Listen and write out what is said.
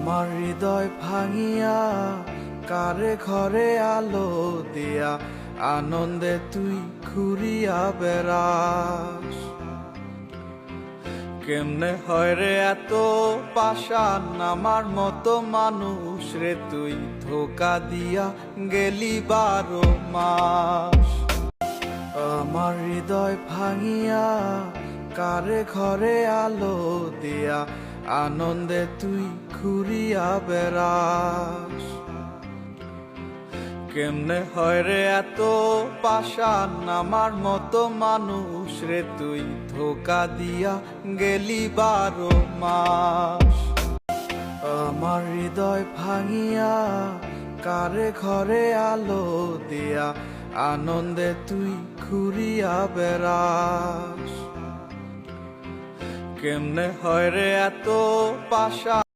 আমার হৃদয় ভাঙিয়া কারে ঘরে আলো দিয়া আনন্দে তুই ঘুরিয়া বেড়াস। কেমনে হয় রে এত পাষাণ আমার মতো মানুষ রে তুই ধোকা দিয়া গেলি 12 মাস। আমার হৃদয় ভাঙিয়া কারে ঘরে আলো দিয়া আনন্দে তুই ঘুরিয়া বেড়াস। কেমনে হয় রে এত পাষাণ আমার মতো মানুষ রে তুই ধোকা দিয়া গেলি 12 মাস। আমার হৃদয় ভাঙিয়া কারে ঘরে আলো দিয়া আনন্দে তুই ঘুরিয়া বেড়াস। কেমনে হয় রে এত পাষাণ